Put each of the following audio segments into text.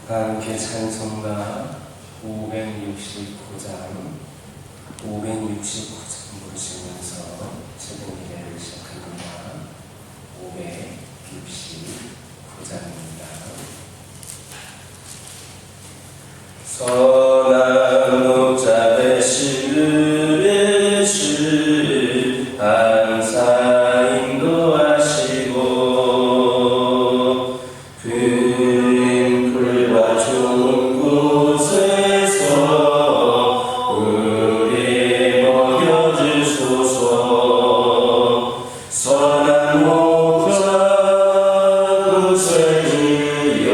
함께 찬송가 569장 부르시면서 새벽 예배를 시작합니다. 569장입니다. 선한 목자 되시듯이 항상 인도하시고 풀과 좋은 곳에서 우리 먹여주소서. 선한 목자 구세주여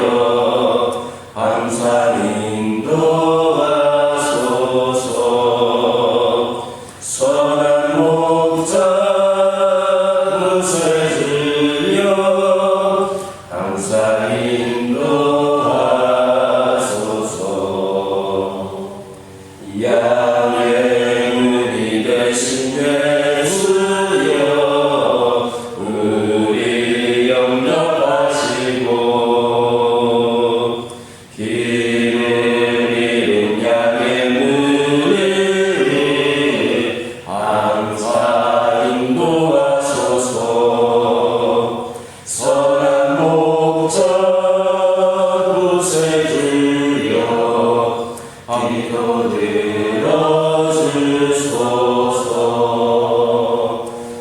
항상 인도하소서. 선한 목자 구세주여 항상 인도하소서. 양의 문이 되신 예수여 우리 영접하시고 길을 잃은 양의 문을 항상 인도하소서. 선한 목자 구세주여 기도 들어주소서.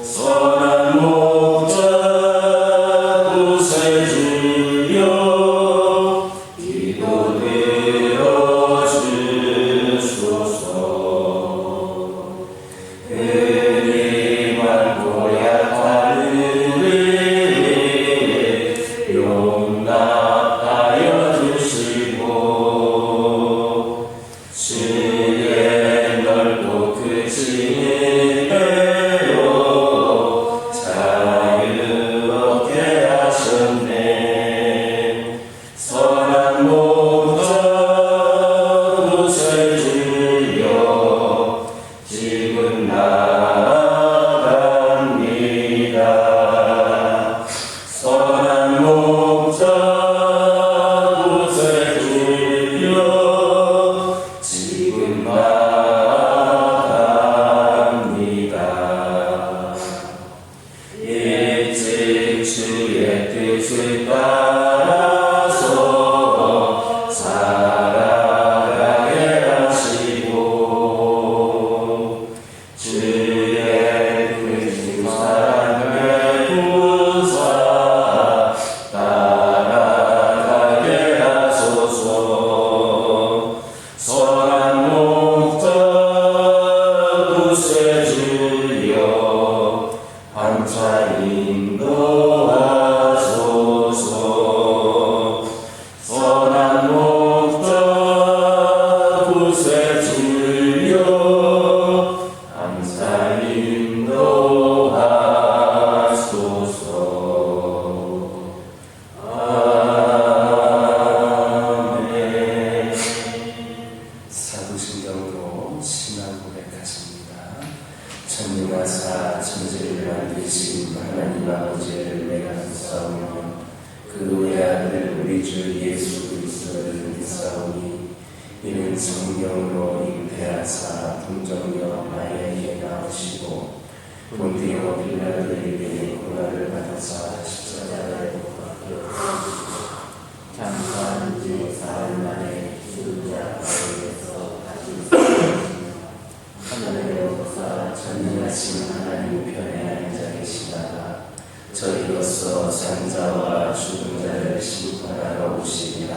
선한 목자 구세주여 기도 들어주소서. 흔히 많고 약한 우리를 용납하여 주시고 주의 넓고 크신 은혜로 자유 얻게 하셨네. 선한 목자 구세주여 지금 나아갑니다. 선한 목자 구세주여 지금 나아갑니다. 일찍 주의 뜻을 따라서 살아가게 하시고 주의 크신 사랑을 부사 따라가게 하소서. 선한 목자 구세주여 항상 인도하소서. 선한 목자 구세주여 항상 인도하소서. 아멘. 사도신경으로 신앙 고백하십니다. 전능하사 천지를 만드신 하나님 아버지를 내가 믿사오며 그 외아들 우리 주 예수 그리스도를 믿사오니 이는 성령으로 잉태하사 동정녀 마리아에게 나오시고 본디오 빌라도에게 고난을 받으사 십자가에 못 박혀 잠깐 지 사흘 만에 죽은 자 가운데서 다시 하늘에로서 전능하신 하나님 편에 앉아 계시다가 저희로서 산자와 죽은 자를 심판하러 오시리라.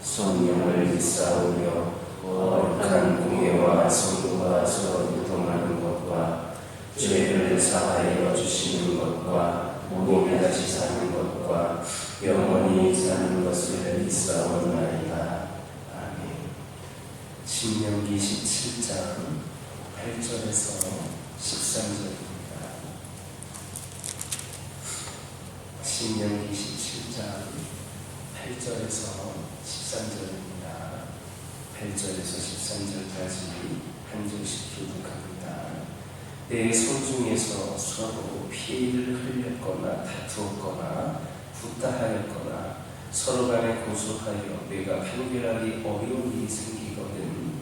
성령을 믿사오며 거룩한 공예와 성도가 서로 유통하는 것과 죄를 사하여 주시는 것과 몸이 다시 사는 것과 영원히 사는 것을 믿사오나이다. 아멘. 신명기 17장 8절에서 13절입니다. 신명기 17장 8절에서 13절입니다. 8절에서 13절까지 한 절씩 교독합니다. 내 손중에서 서로 피를 흘렸거나 다투었거나 후따하였거나 서로 간에 고소하여 내가 판결하기 어려운 일이 생기거든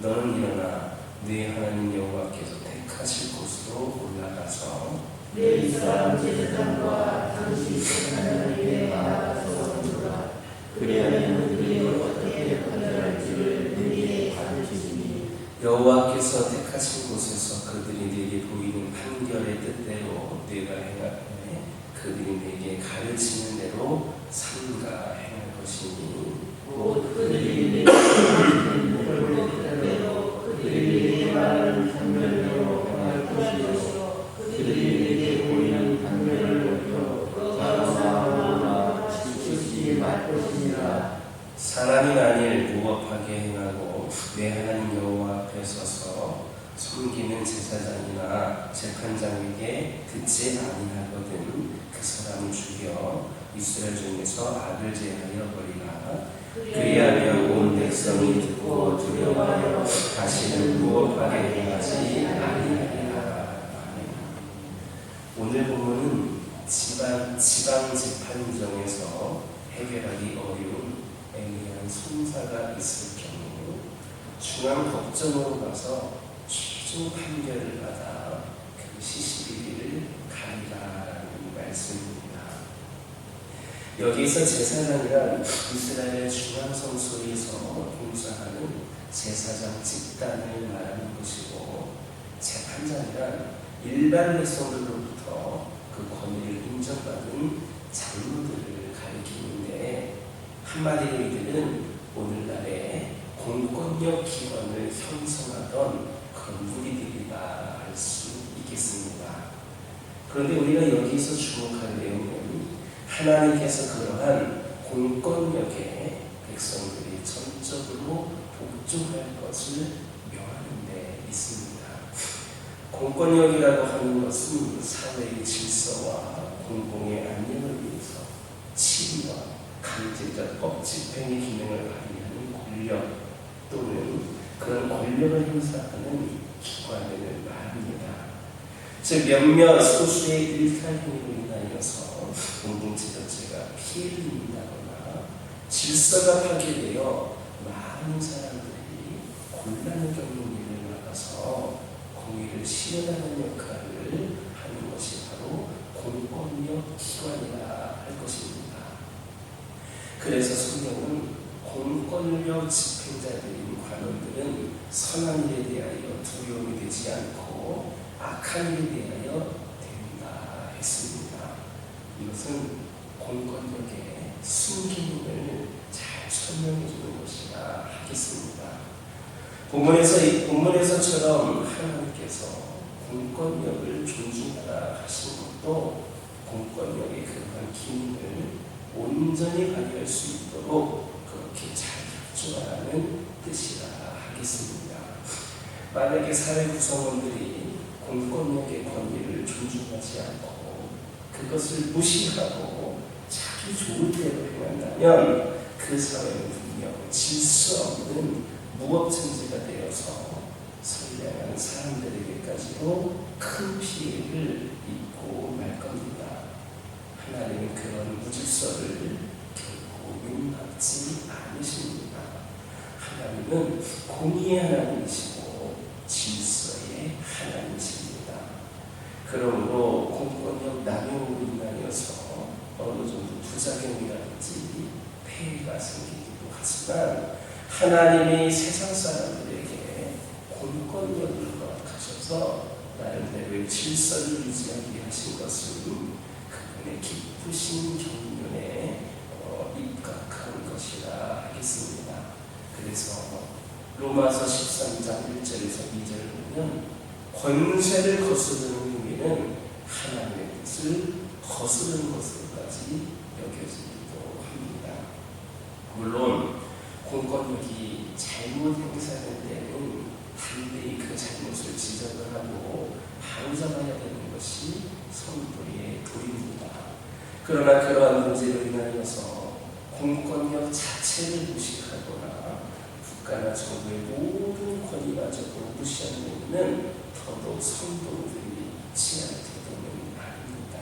너는 일어나 네 하나님 여호와께서 택하실 곳으로 올라가서 내 이스라엘 제사장과 당시 제사장을 위해 나아가서 보라. 그리하면 그들이 어떻게 판결할지를 너희에게 가르치시니 여호와께서 택하신 곳에서 그들이 내게 보이는 판결의 뜻대로 내가 행하되 그들이 내게 가르치는 대로 삼가 행할 것이니 곧 그들이 내게 보이는 뜻대로 그들이 내게 말하는 판결대로 행할 것이요 그들이 내게 보이는 판결을 높여 자로나 지키지 말 것이니라. 사람이 만일 무법하게 행하고 내 하나님 여호와 앞에 서서 섬기는 제사장이나 재판장에게 듣지 아니하거든 그 사람을 죽여 이스라엘 중에서 악을 제하여 버리라. 그리하면 온 백성이 듣고 두려워하여 다시는 무법하게 행하지 아니하리라. 오늘 본문은 지방 재판정에서 해결하기 어려운 애매한 송사가 있을 경우 중앙법정으로 가서 최종 판결을 받아 그 시시비비를 가리라라는 말씀입니다. 여기서 제사장이란 이스라엘 중앙성소에서 봉사하는 제사장 집단을 말하는 것이고 재판장이란 일반 백성들로부터 그 권위를 인정받은 장로들을 가리키는데 한마디로 이들은 오늘날의 공권력 기관을 형성하던 그런 무리들이다 할 수 있겠습니다. 그런데 우리가 여기서 주목할 내용은 하나님께서 그러한 공권력에 백성들이 전적으로 복종할 것을 명하는 데 있습니다. 공권력이라고 하는 것은 사회의 질서와 공공의 안녕을 위해서 치리와 강제적 법 집행의 기능을 발휘하는 권력 또는 그런 권력을 행사하는 기관을 말합니다. 즉 몇몇 소수의 일탈 행위로 인하여서 공동체 자체가 피해를 입는다거나 질서가 파괴되어 많은 사람들이 곤란을 겪는 일을 막아서 공의를 실현하는 역할을 하는 것이 바로 공권력 기관이라 할 것입니다. 그래서 성경은 공권력 집행자들인 관원들은 선한 일에 대하여 두려움이 되지 않고 악한 일에 대하여 된다 했습니다. 이것은 공권력의 순기능을 잘 설명해 주는 것이라 하겠습니다. 본문에서처럼 하나님께서 공권력을 존중하라 하신 것도 공권력의 그러한 기능을 온전히 발휘할 수 있도록 그렇게 잘 협조하라는 뜻이라 하겠습니다. 만약에 사회 구성원들이 공권력의 권위를 존중하지 않고 그것을 무시하고 자기 좋을 대로 행한다면 그 사회는 분명 질서 없는 무법천지가 되어서 선량한 사람들에게까지도 큰 피해를 입고 말 겁니다. 하나님은 그런 무질서를 결코 용납지 않으십니다. 하나님은 공의의 하나님이시고 질서의 하나님이십니다. 그러므로 공권력 남용으로 인하여서 어느 정도 부작용이라든지 폐해가 생기기도 하지만 하나님이 세상 사람들에게 공권력을 허락하셔서 나름대로의 질서를 유지하게 하신 것은 그분의 기쁘신 경륜에 입각한 것이라 하겠습니다. 그래서 로마서 13장 1절에서 2절을 보면 권세를 거스르는 행위는 하나님의 뜻을 거스르는 것으로까지 여겨지기도 합니다. 물론 공권력이 잘못 행사될 때는 반드시 그 잘못을 지적을 하고 방점해야 되는 것이 성도의 도리입니다. 그러나 그러한 문제로 인하여서 공권력 자체를 무시하거나 국가나 정부의 모든 권위마저도 무시하는 일은 더더욱 성도들이 취할 태도는 아닙니다.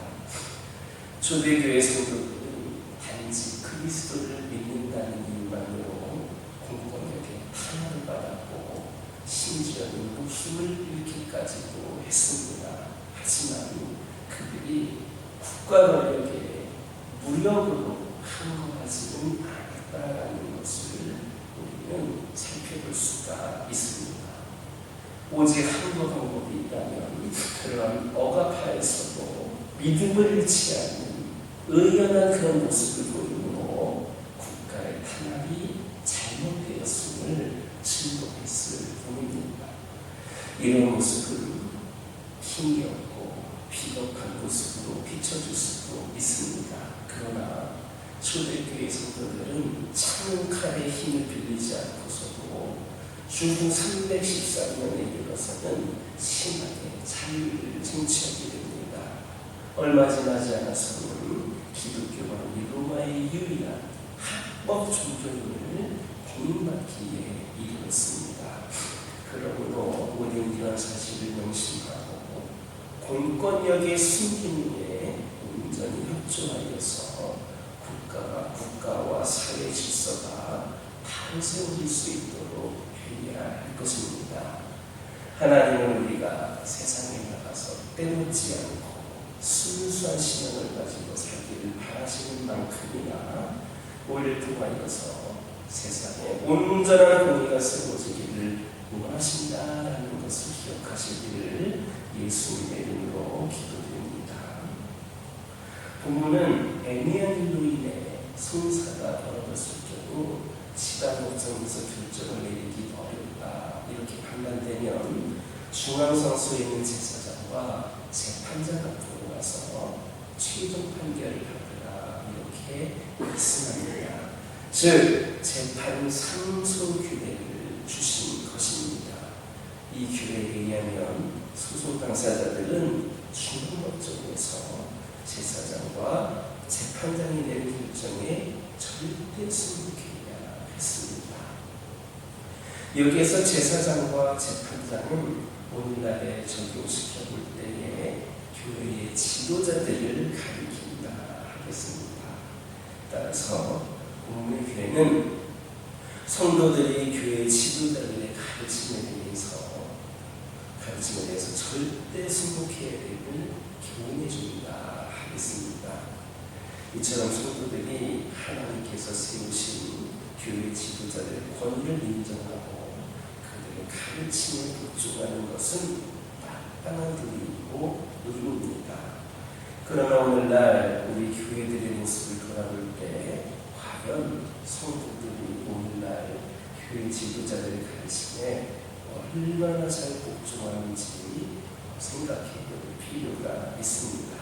초대교회 성도들은 단지 그리스도를 믿는다는 이유만으로 공권력에 탄압을 받았고 심지어는 목숨을 잃기까지도 했습니다. 하지만 그들이 국가권력에 무력으로 항거하지는 않았다라는 것을 우리는 살펴볼 수가 있습니다. 오직 한 방법이 있다면 그러한 억압하에서도 믿음을 잃지 않는 의연한 그런 모습을 보이므로 국가의 탄압이 잘못되었음을 증거했을 뿐입니다. 이런 모습은 힘이 없고 비겁한 모습으로 비춰질 수도 있습니다. 그러나 초대교회 성도들은 창 칼의 힘을 빌리지 않고서도 주후 314년에 이르러서는 심하게 자유를 쟁취하게 됩니다. 얼마 지나지 않아서는 기독교가 로마의 유일한 합법 종교를 공인받기에 이르렀습니다. 그러므로 모든 이런 사실을 명심하고 공권력의 숨김 위에 온전히 협조하여서 국가와 사회 질서가 바로 세워질 수 있도록 해야 할 것입니다. 하나님은 우리가 세상에 나가서 때묻지 않고 순수한 신앙을 가지고 살기를 바라시는 만큼이나 우리를 통하여서 세상에 온전한 공의가 세워지기를 원하신다라는 것을 기억하시기를 예수님의 이름으로 기도드립니다. 본문은 애매한 일로 인해 송사가 벌어졌을 경우 지방법정에서 결정을 내리기 어렵다 이렇게 판단되면 중앙성소에 있는 제사장과 재판자가 들어와서 최종 판결을 하더라 이렇게 말씀합니다. 즉 재판 상소 규례를 주신 것입니다. 이 규례에 의하면 소송 당사자들은 중앙법정에서 제사장과 재판장이 내린 결정에 절대 승복해야 했습니다. 여기에서 제사장과 재판장은 오늘날에 적용시켜 볼 때에 교회의 지도자들을 가리킨다 하겠습니다. 따라서 본문의 교회는 성도들이 교회 지도자들의 가르침에 대해서 절대 승복해야 됨을 교훈해 준다 하겠습니다. 이처럼 성도들이 하나님께서 세우신 교회 지도자들의 권위를 인정하고 그들의 가르침에 복종하는 것은 마땅한 도리이고 의무입니다. 그러나 오늘날 우리 교회들의 모습을 돌아볼 때 과연 성도들이 오늘날 교회 지도자들의 가르침에 얼마나 잘 복종하는지 생각해 볼 필요가 있습니다.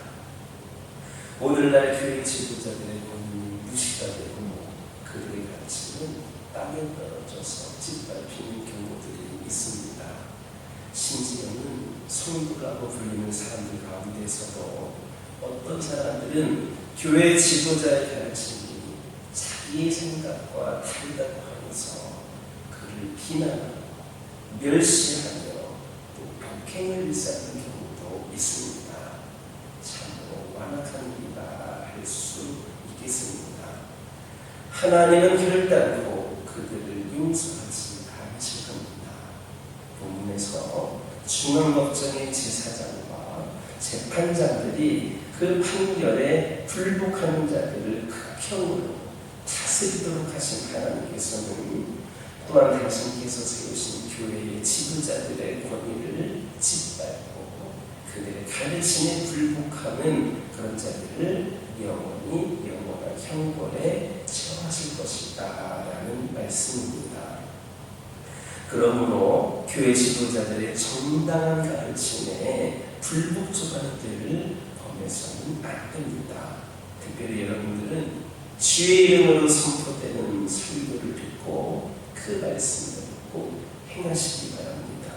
오늘날 교회 지도자들의 권위는 무시가 되고 그들의 가르침은 땅에 떨어져서 짓밟히는 경우들이 있습니다. 심지어는 성도라고 불리는 사람들 가운데서도 어떤 사람들은 교회 지도자의 가르침이 자기의 생각과 다르다고 하면서 그를 비난하고 멸시하며 또 폭행을 일삼는 경우도 있습니다. 참으로 완악한 일이다 할 수 있겠습니다. 하나님은 결단코 그들을 용서하지 않으실 겁니다. 본문에서 중앙법정의 제사장과 재판장들이 그 판결에 불복하는 자들을 극형으로 다스리도록 하신 하나님께서는 또한 당신께서 세우신 교회의 지도자들의 권위를 짓밟고 그들의 가르침에 불복하는 그런 자들을 영원한 형벌에 처하실 것이다 라는 말씀입니다. 그러므로 교회 지도자들의 정당한 가르침에 불복종하는 들을 범해서는 안 됩니다. 특별히 여러분들은 주의 이름으로 선포되는 설교를 듣고 그 말씀을 꼭 행하시기 바랍니다.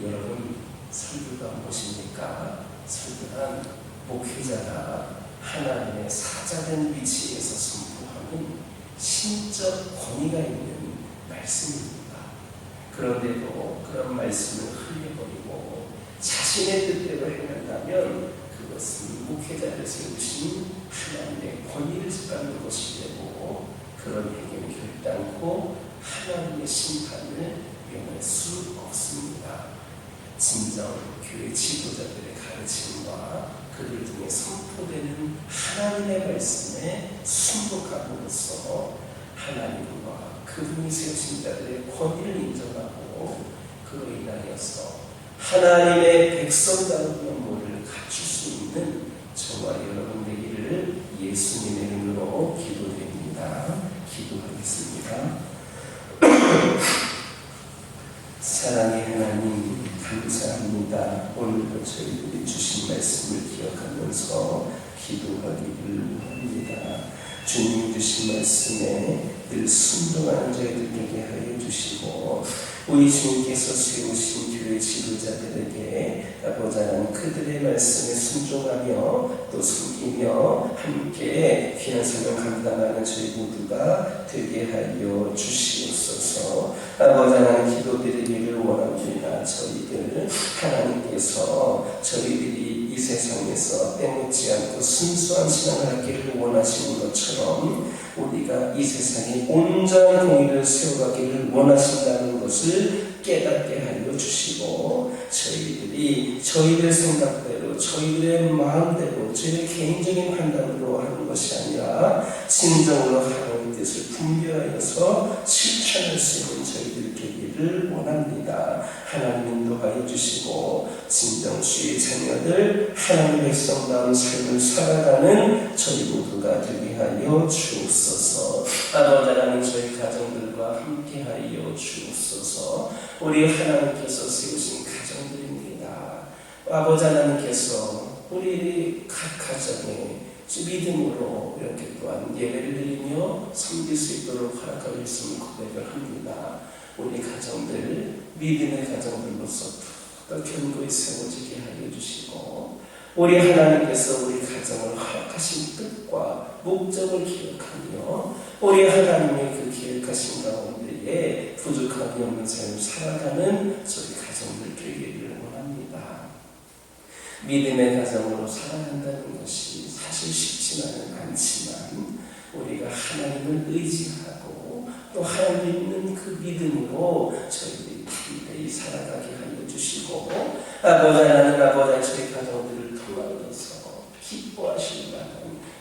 여러분, 설교가 무엇입니까? 설교란 목회자가 하나님의 사자된 위치에서 선포하는 신적 권위가 있는 말씀입니다. 그런데도 그런 말씀을 흘려버리고 자신의 뜻대로 행한다면 그 그것은 목회자를 세우신 하나님의 권위를 짓밟는 것이 되고 그런 행위는 결단코 하나님의 심판을 면할 수 없습니다. 진정 교회 지도자들의 가르침과 그들 중에 선포되는 하나님의 말씀에 순복함으로써 하나님과 그분이 세우신 자들의 권위를 인정하고 그로 인하여서 하나님의 백성다운 면모를 갖출 수 있는 저와 여러분 되기를 예수님의 이름으로 기도드립니다. 기도하겠습니다. 사랑의 하나님 감사합니다. 오늘도 저희들이 주신 말씀을 기억하면서 기도하기를 원합니다. 주님 주신 말씀에 늘 순종하는 저희들 되게 하여 주시고 우리 주님께서 세우신 교회 지도자들에게 아버지 하나님 그들의 말씀에 순종하며 또 섬기며 함께 귀한 사명 감당하는 저희 모두가 되게 하여 주시옵소서. 아버지 하나님 기도드리기를 원합니다. 저희들 하나님께서 저희들이 이 세상에서 빼먹지 않고 순수한 신앙을 하기를 원하시는 것처럼 우리가 이 세상에 온전한 공의를 세워가기를 원하신다는 것을 깨닫게 하여 주시고 저희들이 저희들 생각대로 저희들의 마음대로 저희의 개인적인 판단으로 하는 것이 아니라 진정으로 하나님의 뜻을 분별하여서 실천할 수 있는 저희들 되기를 원합니다. 하나님 인도하여 주시고 진정 주의 자녀들 하나님의 백성다운 삶을 살아가는 저희 모두가 되게 하여 주옵소서. 아버지 하나님 저희 가정들과 함께하여 주옵소서. 우리 하나님께서 세우신 가정들입니다. 아버지 하나님께서 우리 각 가정에 믿음으로 이렇게 또한 예배를 드리며 섬길 수 있도록 허락하고 있음을 고백을 합니다. 우리 가정들 믿음의 가정들로서 더 견고히 세워지게 하여 주시고 우리 하나님께서 우리 가정을 허락하신 뜻과 목적을 기억하며 우리 하나님의 그 기획하신 가운데에 부족함이 없는 삶을 살아가는 저희 가정들 되기를 원합니다. 믿음의 가정으로 살아간다는 것이 사실 쉽지만은 않지만 우리가 하나님을 의지하고 또 하나님 믿는 그 믿음으로 저희들이 담대히 살아가게 하여 주시고 아버지 하나님 아버지 저희 가정들을 통하여서 기뻐하실 만한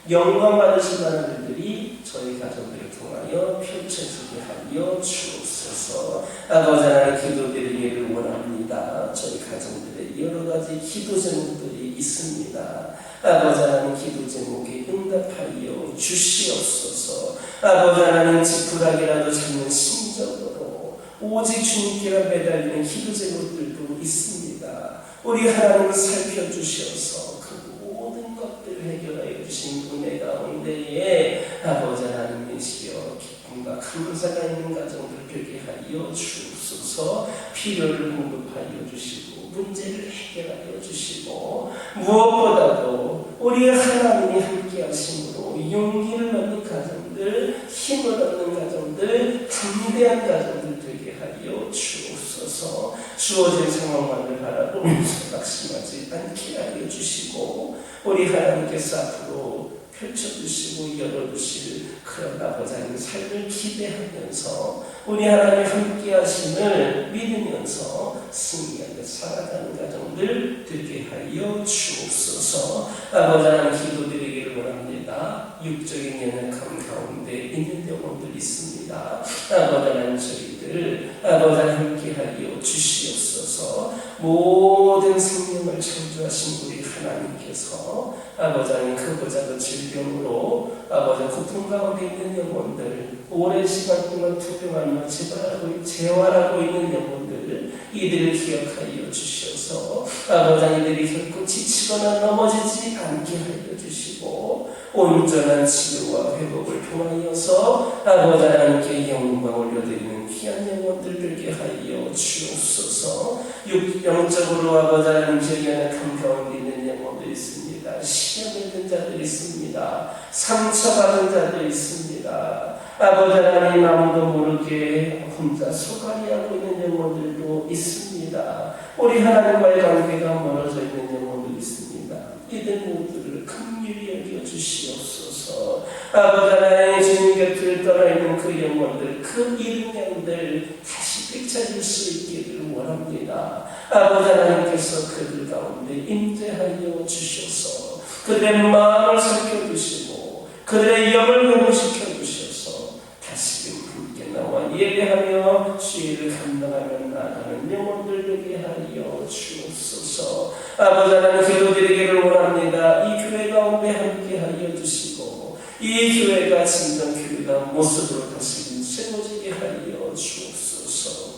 영광 받으실 만한 일들이 저희 가정들을 통하여 펼쳐지게 하여 주옵소서. 아버지 하나님 기도드리기를 원합니다. 저희 가정들의 여러 가지 기도 제목들이 있습니다. 아버지 하나님 기도 제목에 응답하여 주시옵소서. 아버지 하나님 지푸라기라도 잡는 심정으로 오직 주님께만 매달리는 기도 제목들도 있습니다. 우리 하나님을 살펴주셔서 그 모든 것들을 해결하여 주신 은혜 가운데에 아버지 하나님이시여 기쁨과 감사가 있는 가정들 되게 하여 주옵소서. 필요를 공급하여 주시고 문제를 해결하여 주시고 무엇보다도 우리 하나님이 함께 하심으로 용기를 얻는 가정들 힘을 얻는 가정들 담대한 가정들 되게 하여 주옵소서. 주어진 상황만을 바라보면서 낙심하지 않게 하여 주시고 우리 하나님께서 앞으로 펼쳐주시고 열어주실 그런 아버지 하나님의 삶을 기대하면서 우리 하나님 함께 하심을 믿으면서 승리하며 살아가는 가정들 되게 하여 주옵소서. 아버지 하나님 기도드리기를 원합니다. 육적인 연약함 가운데 있는 영혼들이 있습니다. 아버지 하나님 저희들 아버지 하나님 함께 하여 주시옵소서. 모든 생명을 창조하신 우리 하나님께서 아버지 하나님 크고자 그 질병으로 아버지 고통 가운데 있는 영혼들 오랜 시간 동안 투병하며 재활하고 있는 영혼들 이들을 기억하여 주셔서 아버지 하나님 이들이 결코 지치거나 넘어지지 않게 하여 주시고 온전한 치료와 회복을 통하여서 아버지 하나님께 영광 올려드리는 귀한 영혼들 되게 하여 주옵소서. 영적으로 아버지 하나님 저희 연약한 가운데 있는 영혼들이 있습니다. 시험에 있는 자들이 있습니다. 상처받은 자들이 있습니다. 아버지 하나님 아무도 모르게 혼자 소갈이하고 있는 영혼들도 있습니다. 우리 하나님과의 관계가 멀어져 있는 영혼도 있습니다. 이들 모두를 긍휼히 여겨 주시옵소서. 아버지 하나님, 주님 곁을 떠나 있는 그 영혼들, 그 잃은 양들 다시 되찾을 수 있기를 원합니다. 아버지 하나님께서 그들 가운데 임재하여 주셔서 그들의 마음을 살펴주시고 그들의 영을 회복시켜 주셔서 다시금 함께 나와 예배하며 주의를 감당하며 나가는 영혼들 되게 하여 주옵소서. 아버지 하나님, 기도드리기를 원합니다. 이 교회 가운데 함께 하여 주시고 이 교회가 진정 교회가 모습으로 다시 세워지게 하여 주옵소서.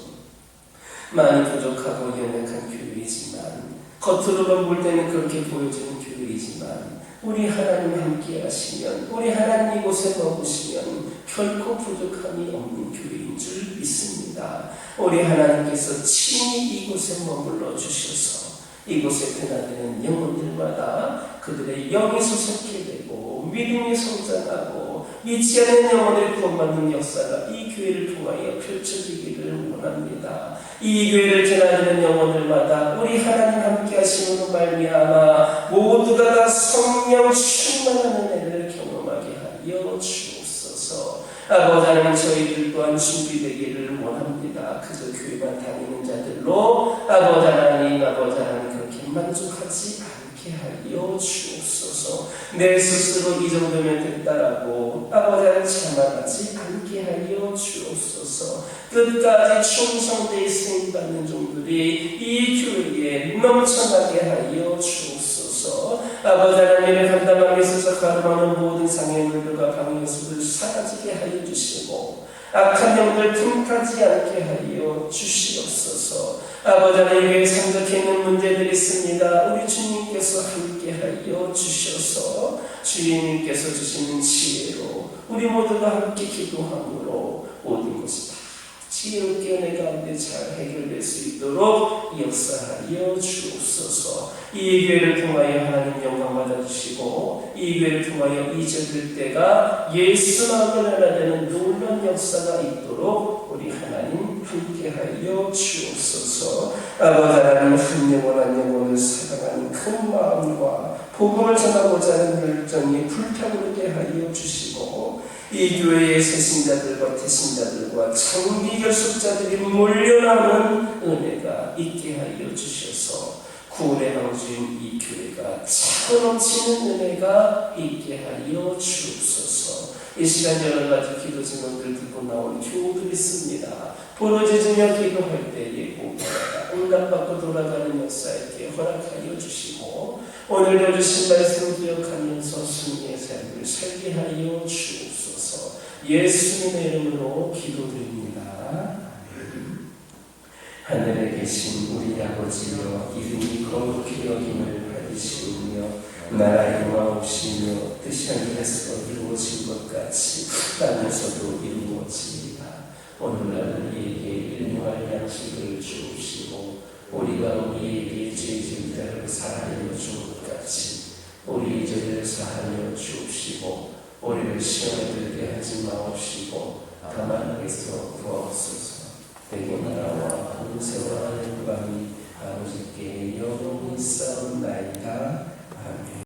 많이 부족하고 연약한 교회이지만, 겉으로만 볼 때는 그렇게 보여지는 교회이지만, 우리 하나님 함께 하시면, 우리 하나님 이곳에 머무시면 결코 부족함이 없는 교회인 줄 믿습니다. 우리 하나님께서 친히 이곳에 머물러 주셔서 이곳에 변화되는 영혼들마다 그들의 영이 솟게 되고 믿음이 성장하고 믿지 않는 영혼들이 구원받는 역사가 이 교회를 통하여 펼쳐지기를 원합니다. 이 교회를 지나가는 영혼들마다 우리 하나님 함께 하심으로 말미암아 모두가 다 성령 충만한 은혜를 경험하게 하여 주옵소서. 아버지 하나님, 저희들 또한 준비되기를 원합니다. 그저 교회만 다니는 자들로 아버지 하나님 그렇게 만족하지 않게 하여 주옵소서. 내 스스로 이 정도면 됐다라고 아버지 하나님 자만하지 않게 하여 주옵소서. 끝까지 충성되이 쓰임받는 종들이 이 교회에 넘쳐나게 하여 주옵소서. 아버지 하나님을 감당하기 있어서 가름하는 모든 장애물들과 방해수를 사라지게 하여 주시고 악한 영들 틈타지 않게 하여 주시옵소서. 아버지 하나님, 상적해 있는 문제들이 있습니다. 우리 주님께서 함께 하여 주셔서 주님께서 주시는 지혜로 우리 모두가 함께 기도함으로 모든 것이 다 지혜롭게 내 가운데 잘 해결될 수 있도록 역사하여 주옵소서. 이 교회를 통하여 하나님 영광 받아주시고 이 교회를 통하여 잊어질 때가 예수 나오게 나라되는 놀라운 역사가 있도록 우리 하나님 함께하여 주옵소서. 아버지 하나님, 한 영혼 한 영혼을 사랑하는 큰 마음과 복음을 전하고자 하는 열정이 불타오르게 하여 주시고 이 교회의 새신자들과 태신자들과 장기 결속자들이 몰려나오는 은혜가 있게 하여 주셔서 구원의 방주인 이 교회가 차고 넘치는 은혜가 있게 하여 주옵소서. 이 시간 여러 가지 기도 제목들 듣고 나온 교우들이 있습니다. 부르짖으며 기도할 때에 보호하다 응답받고 돌아가는 역사에게 허락하여 주시고 오늘도 주신 말씀 기억하면서 승리의 삶을 살게 하여 주옵소서. 예수님의 이름으로 기도드립니다. 하늘에 계신 우리 아버지여, 이름이 거룩히 여김을 받으시오며 나라의 영화옵시며 뜻이 하늘에서 이루어진 것 같이 땅에서도 이루어지리라. 오늘날 우리에게 일용할 양식을 주옵시고 우리가 우리에게 죄 지은 자를 사하여 준 것 같이 우리 죄를 사하여 주옵시고 우리를 시험에 들게 하지 마옵시고 다만 악에서 구하옵소서. 대개 나라와 권세와 영광이 아버지께 영원히 있사옵나이다.